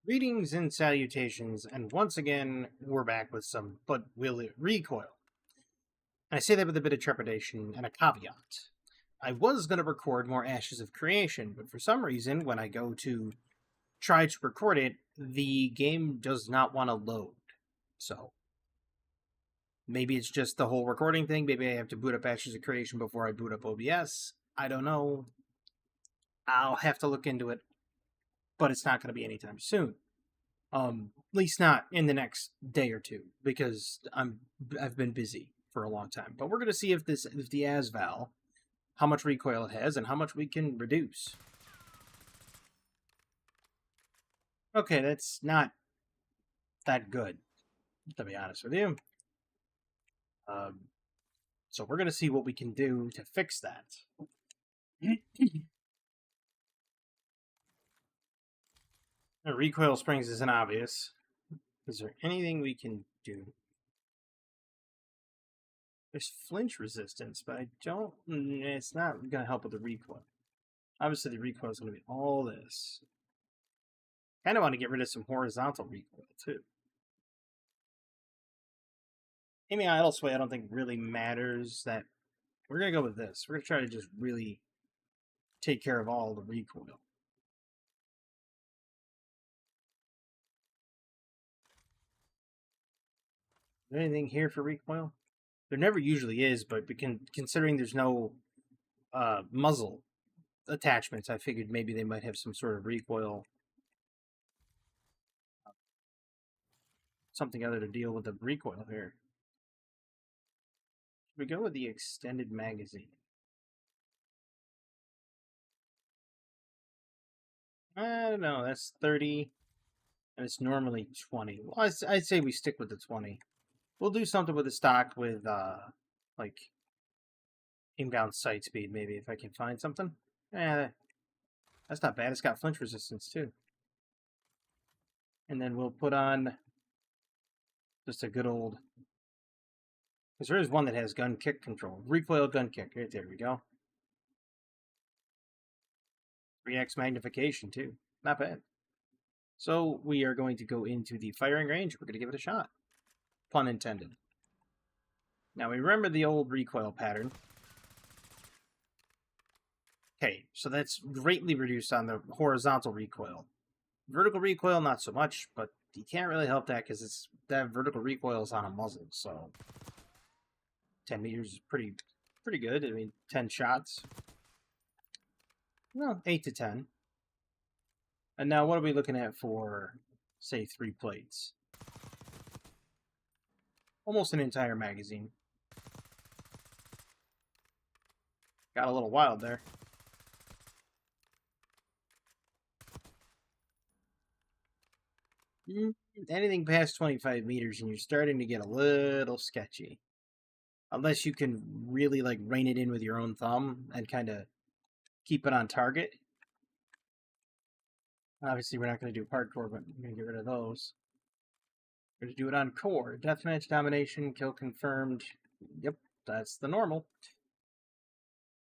Greetings and salutations, and once again, we're back with some But Will It Recoil? And I say that with a bit of trepidation and a caveat. I was going to record more Ashes of Creation, but for some reason, when I go to try to record it, the game does not want to load. So, maybe it's just the whole recording thing. Maybe I have to boot up Ashes of Creation before I boot up OBS. I don't know. I'll have to look into it, but it's not going to be anytime soon. At least not in the next day or two, because I've been busy for a long time. But we're gonna see if the AS-Val, how much recoil it has and how much we can reduce. Okay, that's not that good, to be honest with you. So we're gonna see what we can do to fix that. The recoil springs isn't obvious. Is there anything we can do? There's flinch resistance, but I don't. It's not going to help with the recoil. Obviously, the recoil is going to be all this. Kind of want to get rid of some horizontal recoil, too. Aiming idle sway, I don't think really matters. That we're going to go with this. We're going to try to just really take care of all the recoil. Is there anything here for recoil? There never usually is, but considering there's no muzzle attachments, I figured maybe they might have some sort of recoil, something other to deal with the recoil here. Should we go with the extended magazine? I don't know, that's 30, and it's normally 20. Well, I'd say we stick with the 20. We'll do something with the stock with, like, inbound sight speed, maybe, if I can find something. That's not bad. It's got flinch resistance, too. And then we'll put on just a good old... Because there is one that has gun kick control. Recoil gun kick. Right there we go. 3x magnification, too. Not bad. So we are going to go into the firing range. We're going to give it a shot. Pun intended. Now, we remember the old recoil pattern. Okay, so that's greatly reduced on the horizontal recoil. Vertical recoil, not so much, but you can't really help that because that vertical recoil is on a muzzle, so 10 meters is pretty good. I mean, 10 shots. Well, 8 to 10. And now what are we looking at for, say, 3 plates? Almost an entire magazine. Got a little wild there. Anything past 25 meters and you're starting to get a little sketchy. Unless you can really, like, rein it in with your own thumb and kind of keep it on target. Obviously, we're not going to do hardcore, but we're going to get rid of those. We're going to do it on core. Deathmatch, domination, kill confirmed. Yep, that's the normal.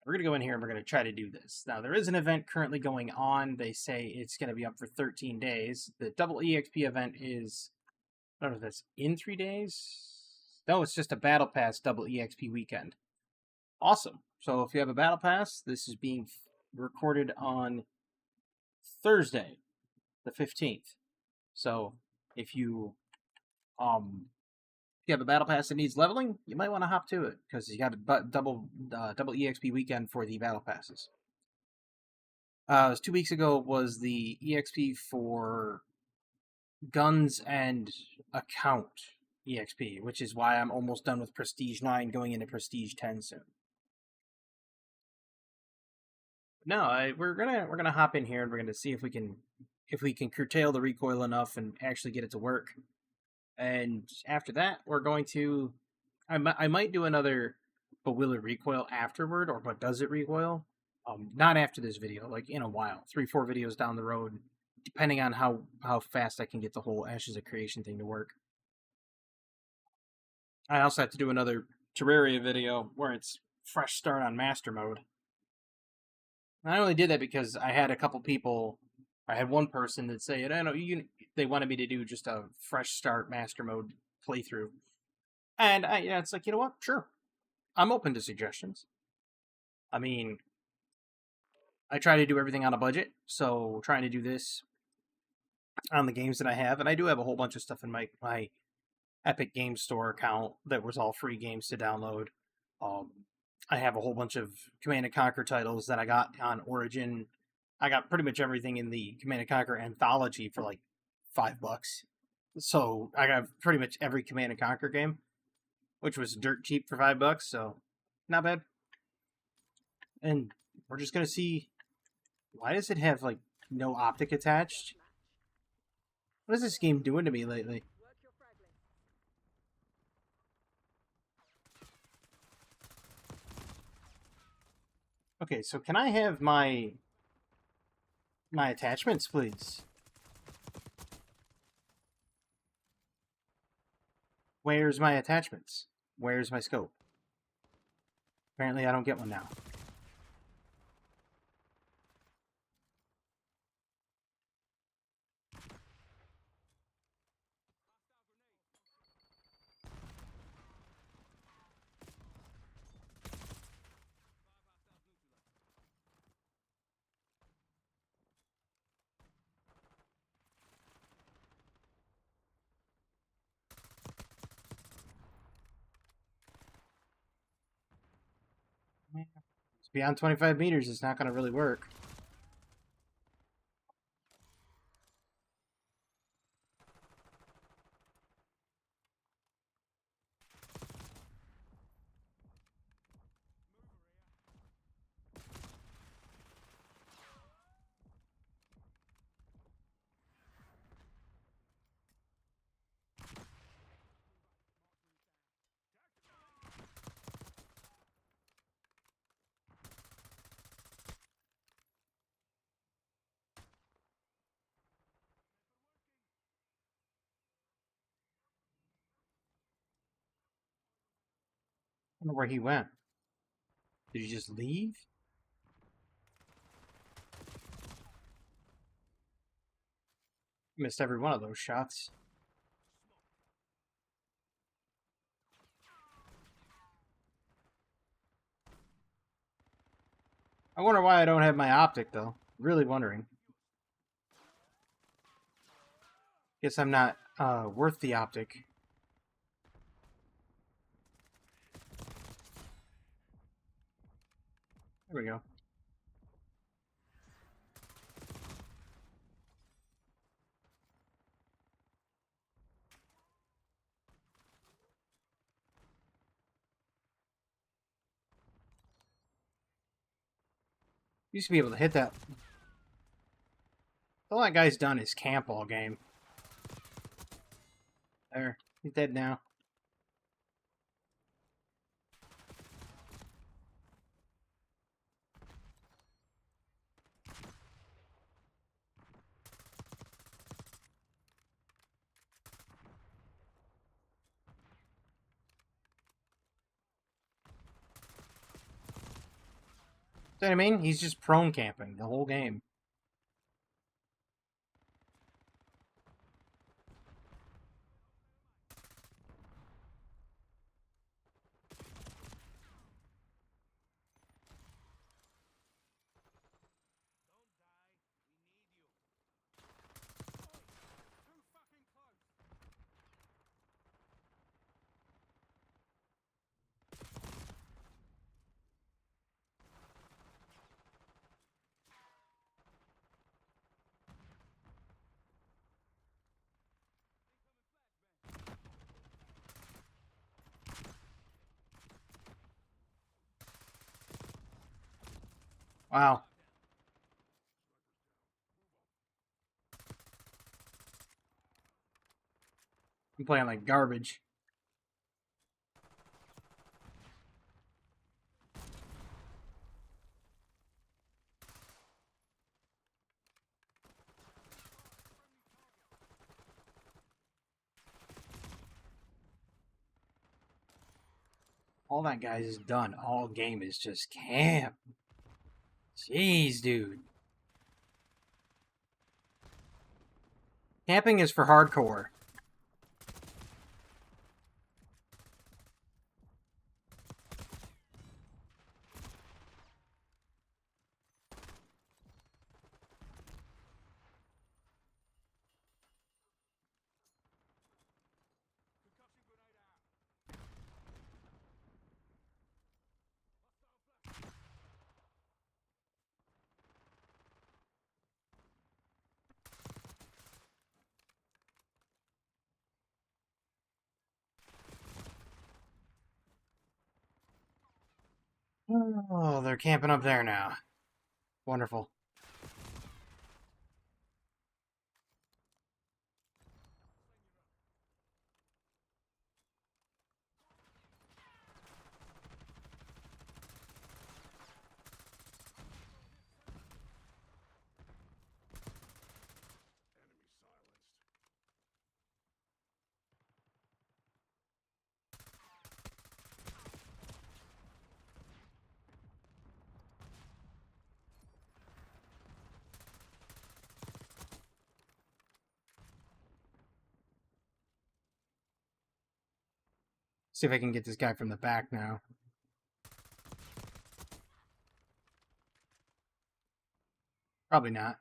We're going to go in here and we're going to try to do this. Now, there is an event currently going on. They say it's going to be up for 13 days. The double EXP event is, I don't know if that's in 3 days. No, it's just a Battle Pass double EXP weekend. Awesome. So if you have a Battle Pass, this is being recorded on Thursday, the 15th. So if you have a Battle Pass that needs leveling, you might want to hop to it because you got a double EXP weekend for the Battle Passes. It was 2 weeks ago was the EXP for guns and account EXP, which is why I'm almost done with Prestige 9, going into Prestige 10 soon. No, we're gonna hop in here and we're gonna see if we can curtail the recoil enough and actually get it to work. And after that, we're going to... I might do another But Will It Recoil afterward, or But Does It Recoil? Not after this video, like in a while. 3-4 videos down the road, depending on how fast I can get the whole Ashes of Creation thing to work. I also have to do another Terraria video where it's fresh start on Master Mode. And I only did that because I had a couple people... I had one person that said, I know they wanted me to do just a fresh start master mode playthrough. And it's like, you know what? Sure. I'm open to suggestions. I mean, I try to do everything on a budget, so trying to do this on the games that I have, and I do have a whole bunch of stuff in my Epic Game Store account that was all free games to download. I have a whole bunch of Command & Conquer titles that I got on Origin. I got pretty much everything in the Command & Conquer anthology for like $5. So I got pretty much every Command & Conquer game, which was dirt cheap for $5, so not bad. And we're just gonna see, why does it have like no optic attached? What is this game doing to me lately? Okay, so can I have my attachments, please? Where's my attachments? Where's my scope? Apparently I don't get one now. It's beyond 25 meters, it's not going to really work. I don't know where he went. Did he just leave? Missed every one of those shots. I wonder why I don't have my optic, though. Really wondering. Guess I'm not worth the optic. There we go. Used to be able to hit that. All that guy's done is camp all game. There. He's dead now. See what I mean? He's just prone camping the whole game. Wow. I'm playing like garbage. All that guy's done all game is just camp. Jeez, dude. Camping is for hardcore. Oh, they're camping up there now. Wonderful. See if I can get this guy from the back now. Probably not.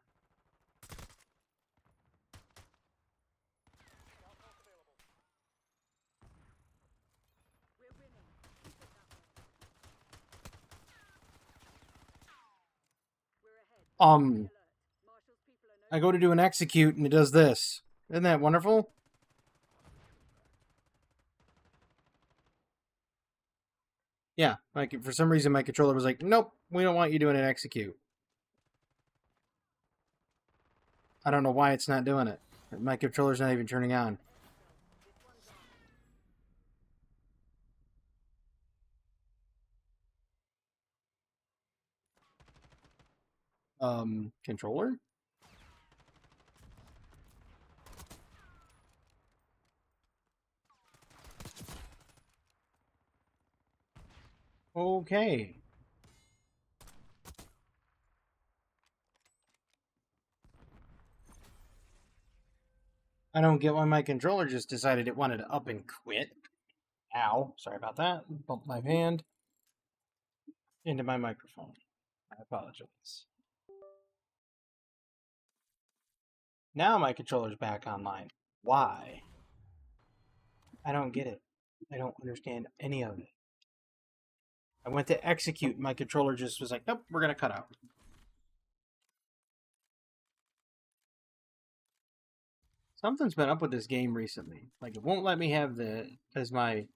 I go to do an execute and it does this. Isn't that wonderful? Yeah, like for some reason my controller was like, nope, we don't want you doing an execute. I don't know why it's not doing it. My controller's not even turning on. Controller? Okay. I don't get why my controller just decided it wanted to up and quit. Ow. Sorry about that. Bumped my hand into my microphone. I apologize. Now my controller's back online. Why? I don't get it. I don't understand any of it. I went to execute, my controller just was like, nope, we're going to cut out. Something's been up with this game recently. Like, it won't let me have the as my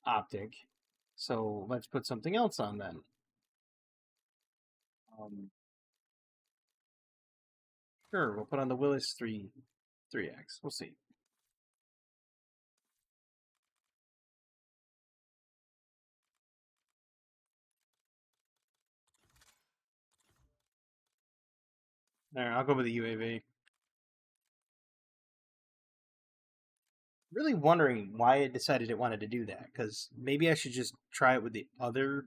optic. So let's put something else on then. Sure, we'll put on the Willis 3X. We'll see. All right, I'll go with the UAV. Really wondering why it decided it wanted to do that, because maybe I should just try it with the other.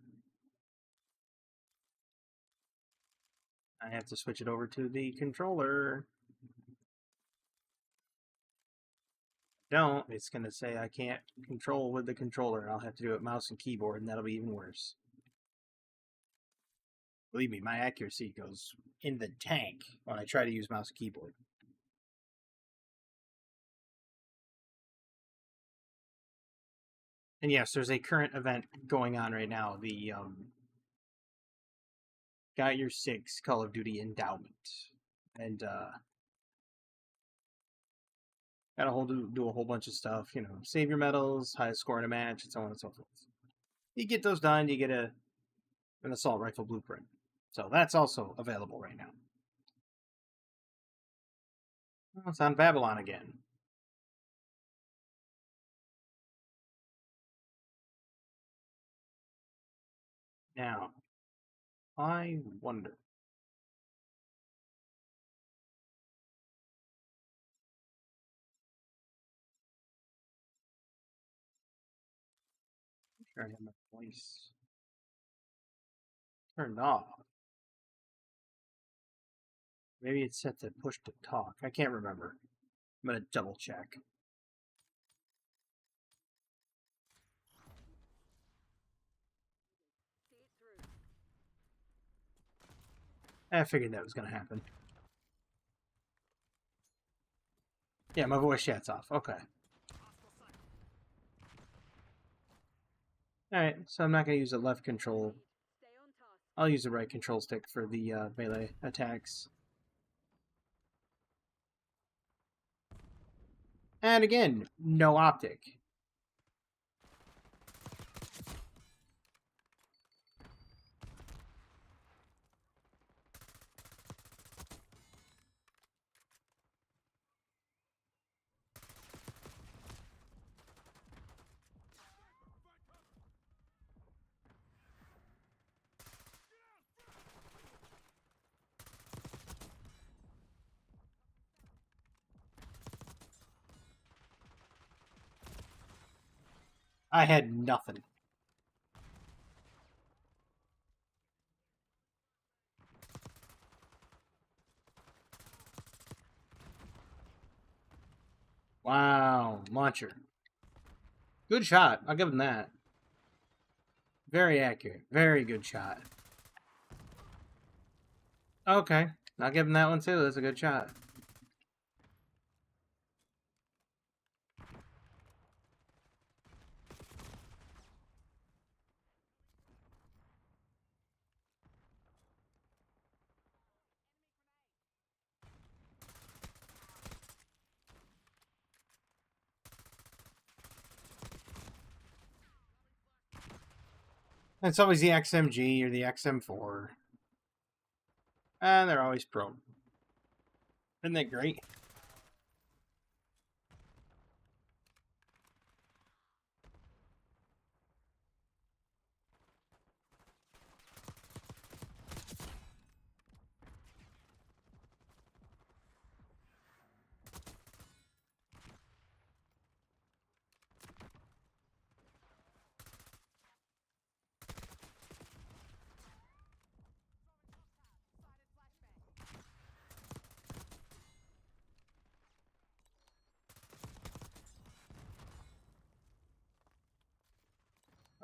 I have to switch it over to the controller. Don't, it's going to say I can't control with the controller, and I'll have to do it mouse and keyboard, and that'll be even worse. Believe me, my accuracy goes in the tank when I try to use mouse and keyboard. And yes, there's a current event going on right now. The Got Your Six Call of Duty Endowment, and got to do a whole bunch of stuff. You know, save your medals, highest score in a match, and so on and so forth. You get those done, you get an assault rifle blueprint. So that's also available right now. Well, it's on Babylon again. Now, I wonder. I'm sure I have my voice turned off. Maybe it's set to push to talk. I can't remember. I'm gonna double check. I figured that was gonna happen. Yeah, my voice chat's off. Okay. Alright, so I'm not gonna use the left control. I'll use the right control stick for the melee attacks. And again, no optic. I had nothing. Wow, launcher. Good shot. I'll give him that. Very accurate. Very good shot. Okay. I'll give him that one too. That's a good shot. It's always the XMG or the XM4. And they're always prone. Isn't that great?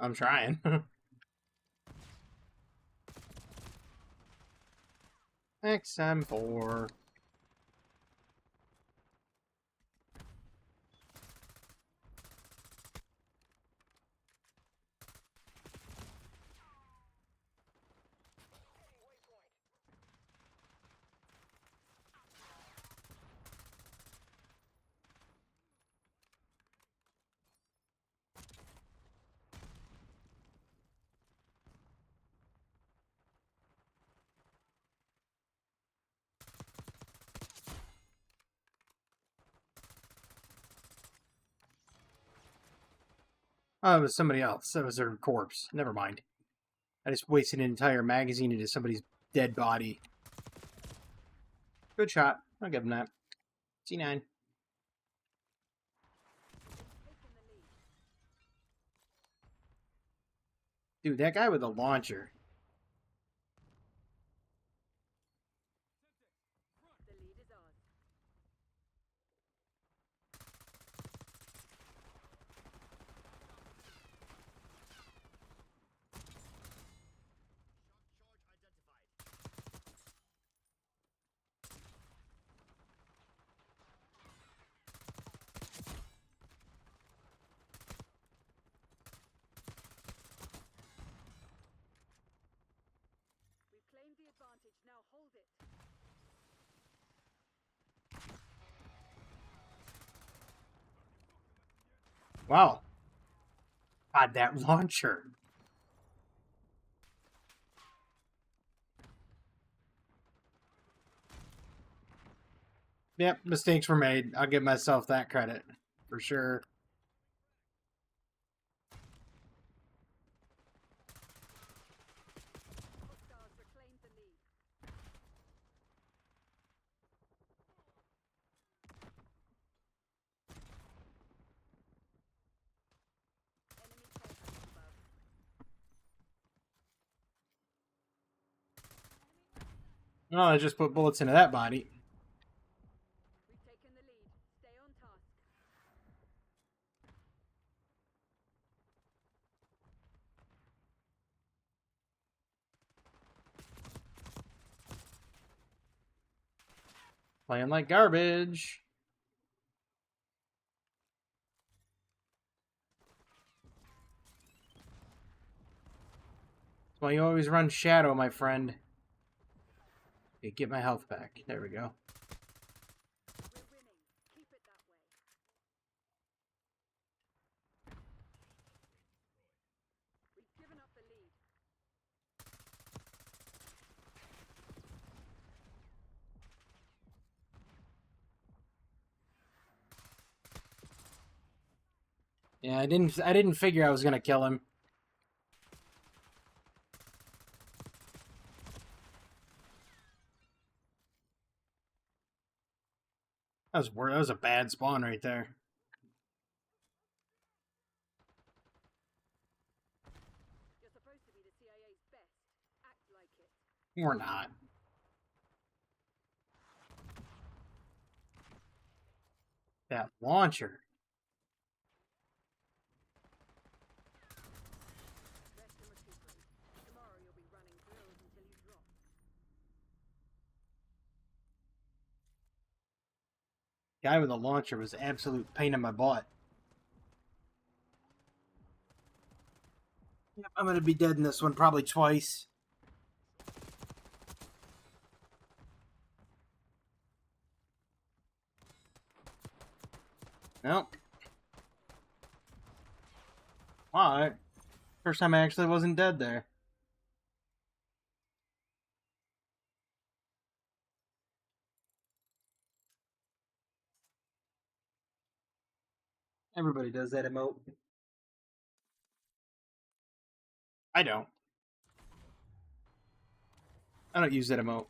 I'm trying. XM4. Oh, it was somebody else. That was their corpse. Never mind. I just wasted an entire magazine into somebody's dead body. Good shot. I'll give him that. C9. Dude, that guy with the launcher. Wow. God, that launcher. Yep, mistakes were made. I'll give myself that credit. For sure. Oh, I just put bullets into that body. Playing like garbage. That's why you always run shadow, my friend. Okay, get my health back. There we go. Yeah, I didn't figure I was gonna kill him. That was a bad spawn right there. You're supposed to be the CIA's best. Act like it. Or not. That launcher. Rest and recuperate. Tomorrow you'll be running drills until you drop. Guy with a launcher was an absolute pain in my butt. Yep, I'm gonna be dead in this one probably twice. Nope. Alright. First time I actually wasn't dead there. Everybody does that emote. I don't. I don't use that emote.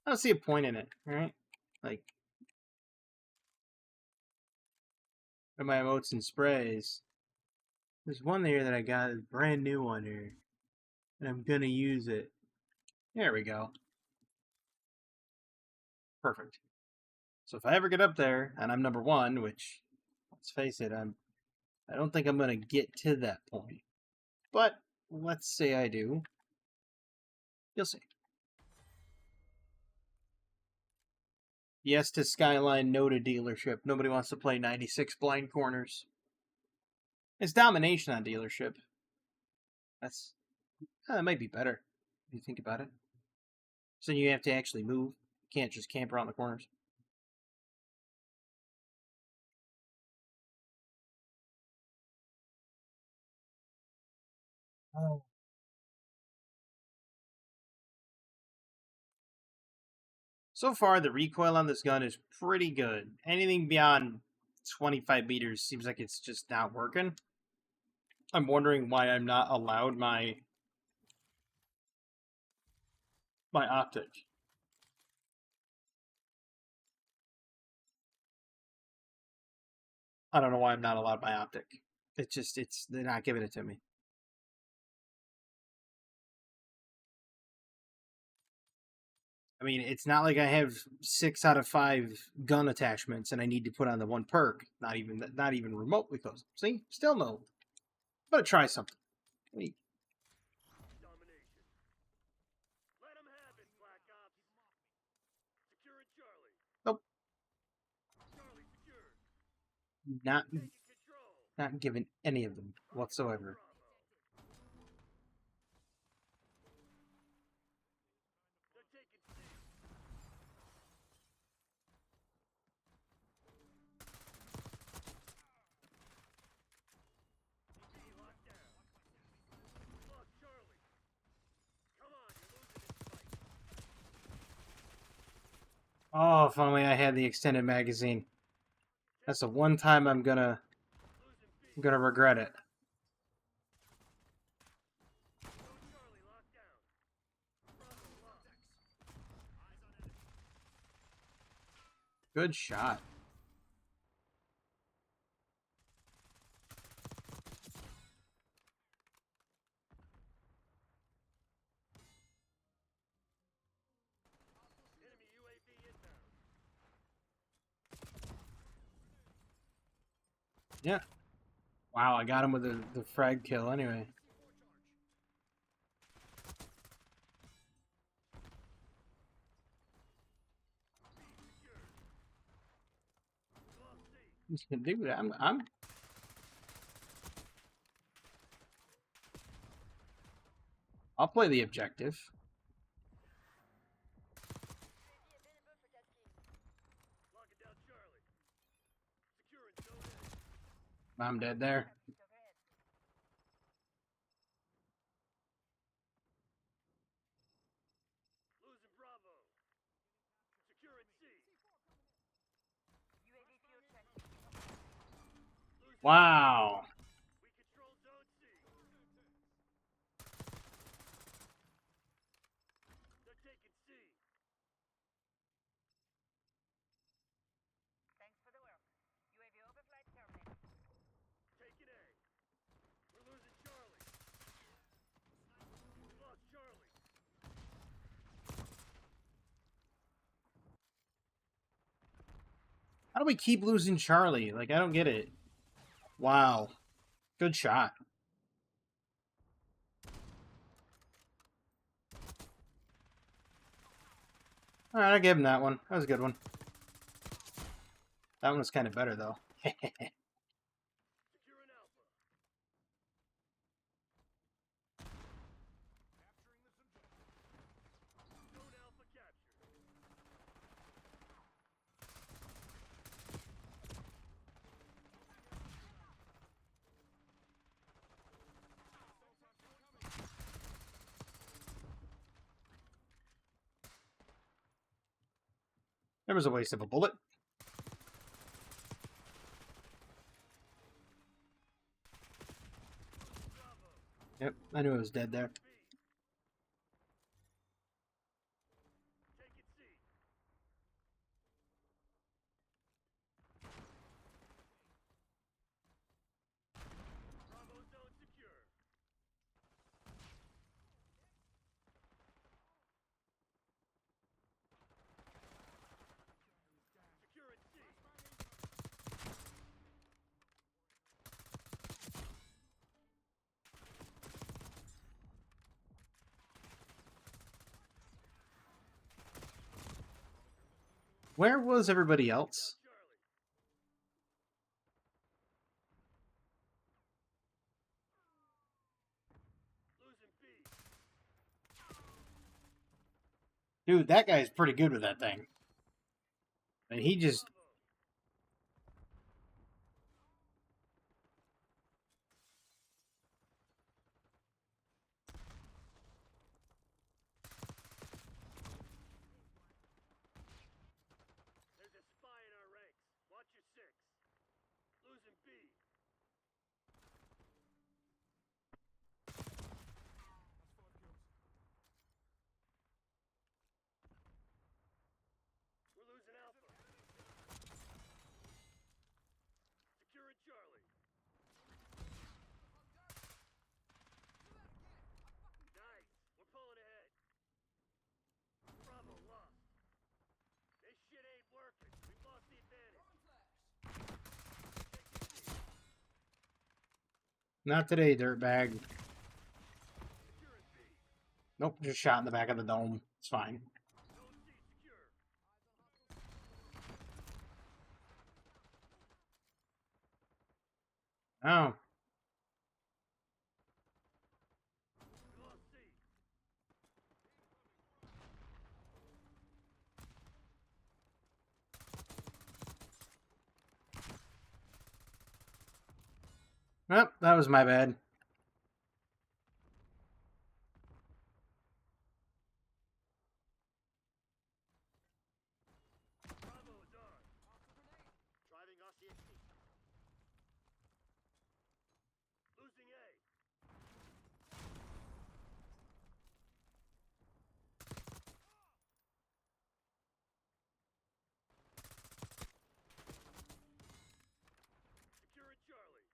I don't see a point in it, right? Like, one of my emotes and sprays. There's one there that I got, a brand new one here. And I'm gonna use it. There we go. Perfect. So if I ever get up there and I'm number one, which, let's face it, I don't think I'm gonna get to that point. But let's say I do. You'll see. Yes to Skyline, no to dealership. Nobody wants to play 96 blind corners. It's domination on dealership. That might be better if you think about it. So you have to actually move. You can't just camp around the corners. Oh. So far, the recoil on this gun is pretty good. Anything beyond 25 meters seems like it's just not working. I'm wondering why I'm not allowed my optic. I don't know why I'm not allowed my optic. They're not giving it to me. I mean, it's not like I have 6 out of 5 gun attachments and I need to put on the one perk. Not even remotely close. See? Still no. I'm gonna try something. Wait. Domination. Let him have it, Black Ops. Securing Charlie. Nope. Charlie secured. Not Taking control. giving any of them whatsoever. They're taking C. CP locked down. Lost Charlie. Come on, you're losing this fight. Oh, if only I had the extended magazine. That's the one time I'm gonna regret it. Charlie locked down. Bravo lost. Good shot. Enemy UAV inbound. Yeah. Wow, I got him with the frag kill anyway. Dude, I'll play the objective. Locking down Charlie. Securing zone A. I'm dead there. Losing Bravo. Securing C. Wow. We control zone C. They're taking C. Taking A. We're losing Charlie. We lost Charlie. How do we keep losing Charlie? Like, I don't get it. Wow. Good shot. Alright, I'll give him that one. That was a good one. That one was kind of better, though. Securing Alpha. Zone Alpha captured. There was a waste of a bullet. Bravo. Yep, I knew it was dead there. B. Taking C. Bravo zone secure. Securing C. Where was everybody else? Charlie. Losing B. Dude, that guy's pretty good with that thing. And he just... Bravo. There's a spy in our ranks. Watch your six. Losing B. We're losing Alpha. Securing Charlie. Nice. We're pulling ahead. Bravo lost. This shit ain't working. We've lost the advantage. Taking C. Not today, dirtbag. Securing B. Nope, just shot in the back of the dome. It's fine. Zone C secure. Oh. We lost C. Well, that was my bad. Bravo is on. Driving off the XP. Losing A. Securing Charlie.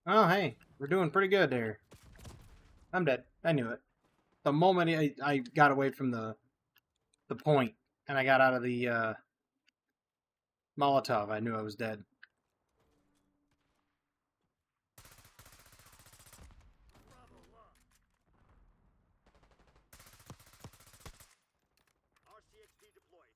Oh, hey, we're doing pretty good there. I'm dead. I knew it. The moment I got away from the point and I got out of the Molotov, I knew I was dead. Bravo lost. RCXD deployed.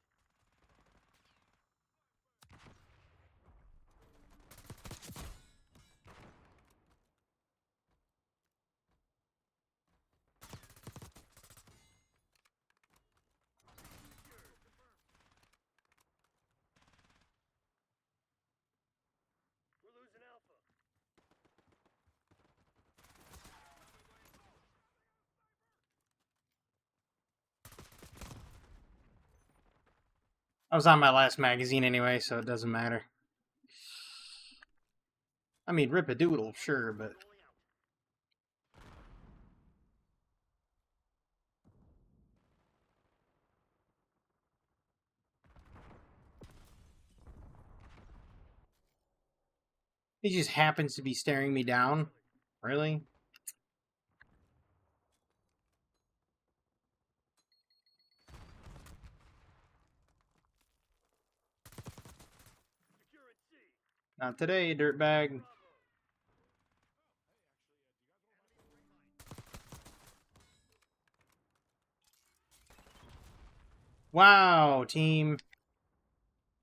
We're losing Alpha. I was on my last magazine anyway, so it doesn't matter. I mean, rip a doodle, sure, but Rolling out. he just happens to be staring me down. Really? Securing C. Not today, dirtbag. Bravo. Wow, team.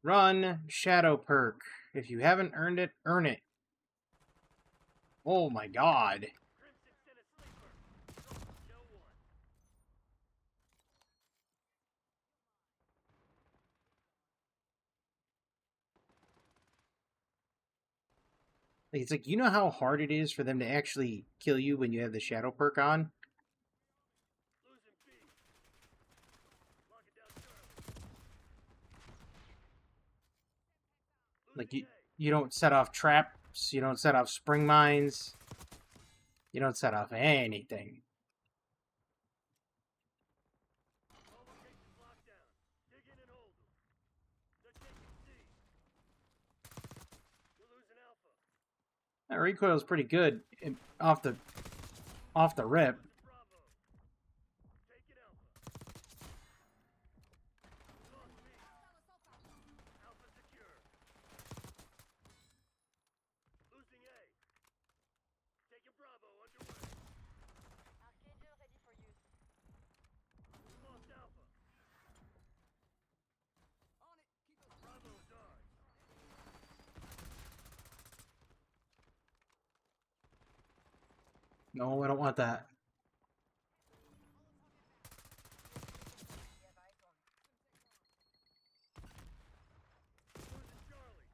Run Shadow Perk. If you haven't earned it, earn it. Oh my god. Crimson sent a sleeper. No one. It's like, you know how hard it is for them to actually kill you when you have the Shadow Perk on? Losing B. Locking down Charlie. Like, Losing you don't set off traps, you don't set off spring mines, you don't set off anything. A. All locations locked down. Dig in and hold them. They're taking C. We're losing Alpha. That recoil's pretty good off the rip. Losing Bravo. Taking Alpha. Lost B. Alpha secure. Losing A. Taking Bravo underway. Archangel ready for use. We lost Alpha. Bravo is ours. No, I don't want that. Losing Charlie.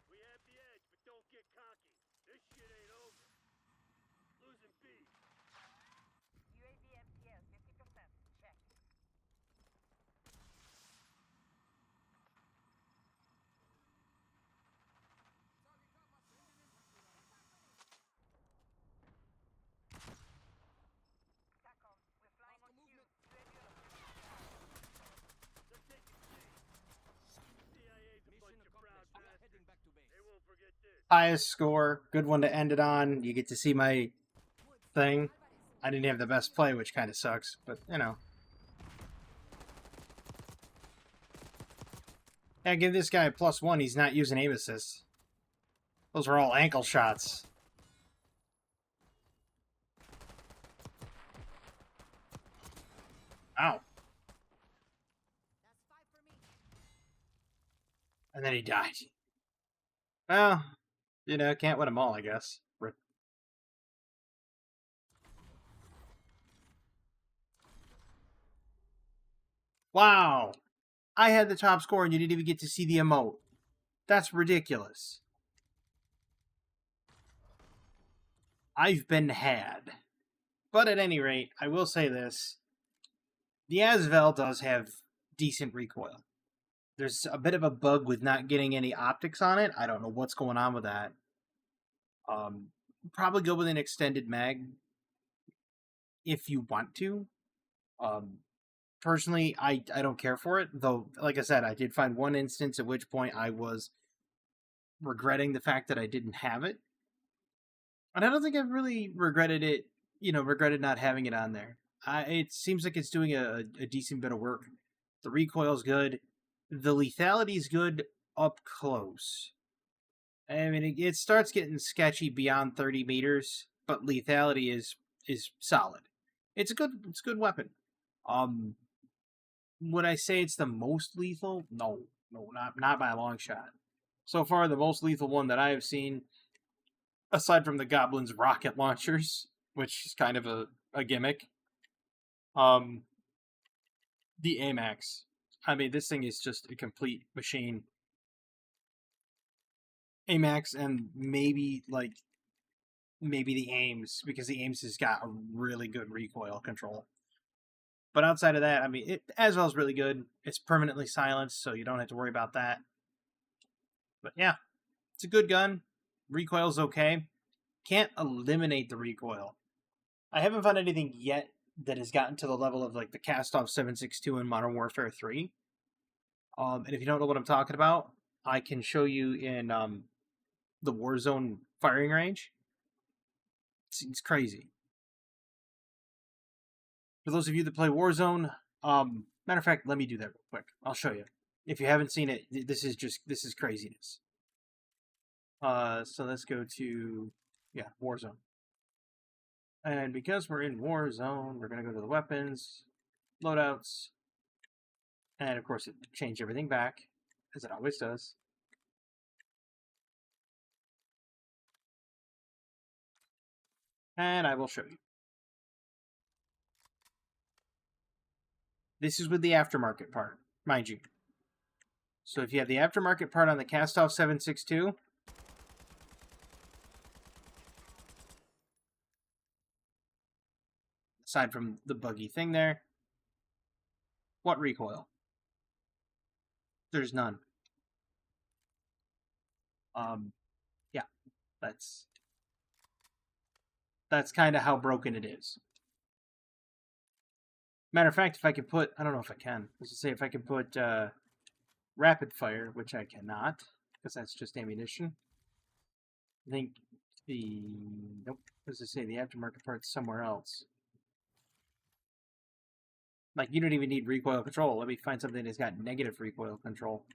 We have the edge, but don't get cocky. This shit ain't over. Losing B. UAV MTL 50%. Check. TACOM, we're flying on cue. UAV on They're taking C. CIA's a bunch of proud bastards. They won't forget this. Highest score, good one to end it on. You get to see my thing. I didn't have the best play, which kind of sucks, but you know. Yeah, give this guy a +1. He's not using aim assist. Those are all ankle shots. Ow. That's 5 for me. And then he died. Well, you know, can't win them all, I guess. Rip. Wow. I had the top score and you didn't even get to see the emote. That's ridiculous. I've been had. But at any rate, I will say this. The AS-Val does have decent recoil. There's a bit of a bug with not getting any optics on it. I don't know what's going on with that. Probably go with an extended mag if you want to. Personally, I don't care for it, though. Like I said, I did find one instance at which point I was regretting the fact that I didn't have it. And I don't think I've really regretted it, regretted not having it on there. It seems like it's doing a decent bit of work. The recoil's good. The lethality is good up close. I mean, it starts getting sketchy beyond 30 meters, but lethality is solid. It's a good weapon. Um, would I say it's the most lethal? No, not by a long shot. So far, the most lethal one that I have seen, aside from the Goblin's rocket launchers, which is kind of a gimmick, um, the AMAX. I mean, this thing is just a complete machine. AMAX and maybe the Ames, because the Ames has got a really good recoil control. But outside of that, I mean, it AS-Val is really good. It's permanently silenced, so you don't have to worry about that. But yeah, it's a good gun. Recoil's okay. Can't eliminate the recoil. I haven't found anything yet that has gotten to the level of like the cast-off 7.62 in Modern Warfare 3. And if you don't know what I'm talking about, I can show you in the Warzone firing range. It's crazy. For those of you that play Warzone, matter of fact, let me do that real quick. I'll show you. If you haven't seen it, this is craziness. So let's go to Warzone. And because we're in Warzone, we're gonna go to the weapons, loadouts, and of course it changed everything back, as it always does. And I will show you. This is with the aftermarket part, mind you. So if you have the aftermarket part on the cast-off 7.62, aside from the buggy thing there, what recoil? There's none. Yeah, that's kind of how broken it is. Matter of fact, if I could put, I don't know if I can. Let's just say if I could put rapid fire, which I cannot, because that's just ammunition. I think nope, as I say, the aftermarket part's somewhere else. Like, you don't even need recoil control. Let me find something that's got negative recoil control.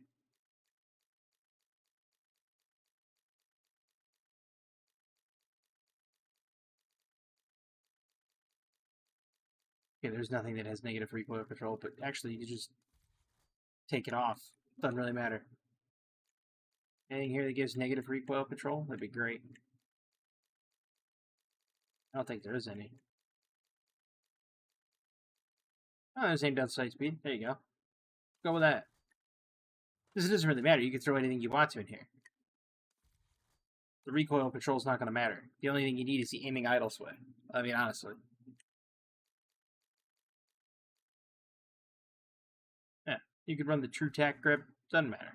Okay, there's nothing that has negative recoil control, but actually you can just take it off. Doesn't really matter. Anything here that gives negative recoil control? That'd be great. I don't think there is any. Oh, there's aim down sight speed. There you go. Go with that. This doesn't really matter. You can throw anything you want to in here. The recoil control is not going to matter. The only thing you need is the aiming idle sway. I mean, honestly. Yeah, you could run the true tack grip. Doesn't matter.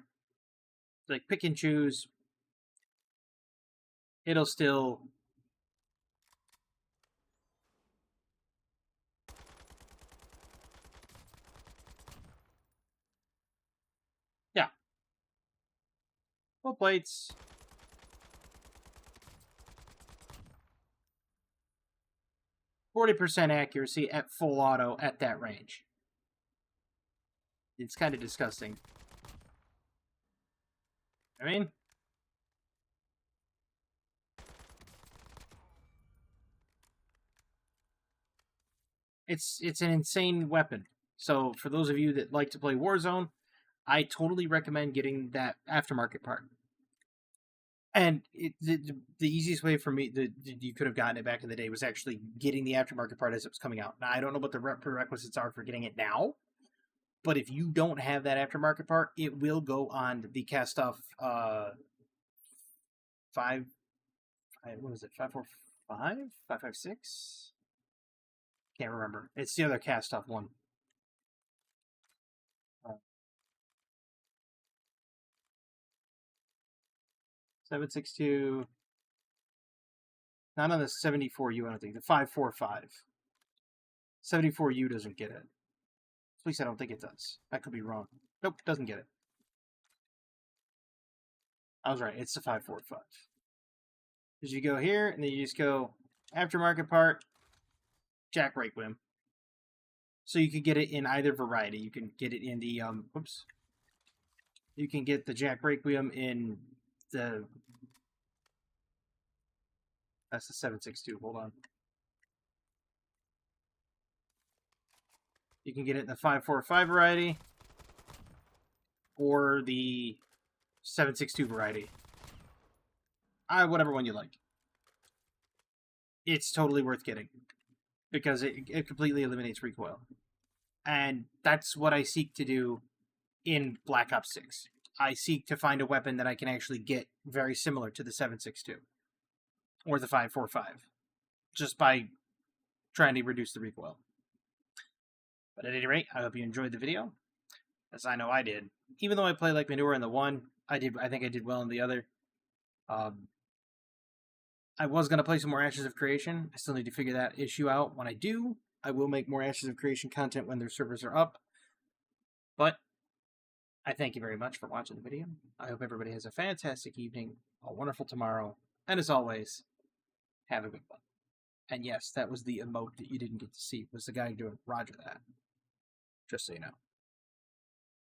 It's like pick and choose. It'll still... Yeah. Full plates. %40 accuracy at full auto at that range. It's kind of disgusting. I mean, it's an insane weapon. So for those of you that like to play Warzone, I totally recommend getting that aftermarket part. And the easiest way for me that you could have gotten it back in the day was actually getting the aftermarket part as it was coming out. Now, I don't know what the prerequisites are for getting it now, but if you don't have that aftermarket part, it will go on the cast-off 545? 556? Can't remember. It's the other cast-off one. 7.62. Not on the 74U, I don't think. The 545. 74U doesn't get it. At least I don't think it does. I could be wrong. Nope, doesn't get it. I was right. It's the 545. is you go here, and then you just go aftermarket part, jack requiem. So you could get it in either variety. You can get it in the whoops. You can get the jack requiem in the. That's the 7.62. Hold on. You can get it in the 5.45 variety or the 7.62 variety. Whatever one you like. It's totally worth getting because it completely eliminates recoil. And that's what I seek to do in Black Ops 6. I seek to find a weapon that I can actually get very similar to the 7.62 or the 5.45 just by trying to reduce the recoil. But at any rate, I hope you enjoyed the video, as I know I did. Even though I play like Manure in the one, I think I did well in the other. I was going to play some more Ashes of Creation. I still need to figure that issue out. When I do, I will make more Ashes of Creation content when their servers are up. But I thank you very much for watching the video. I hope everybody has a fantastic evening, a wonderful tomorrow, and as always, have a good one. And yes, that was the emote that you didn't get to see. Was the guy doing Roger that. Just so you know.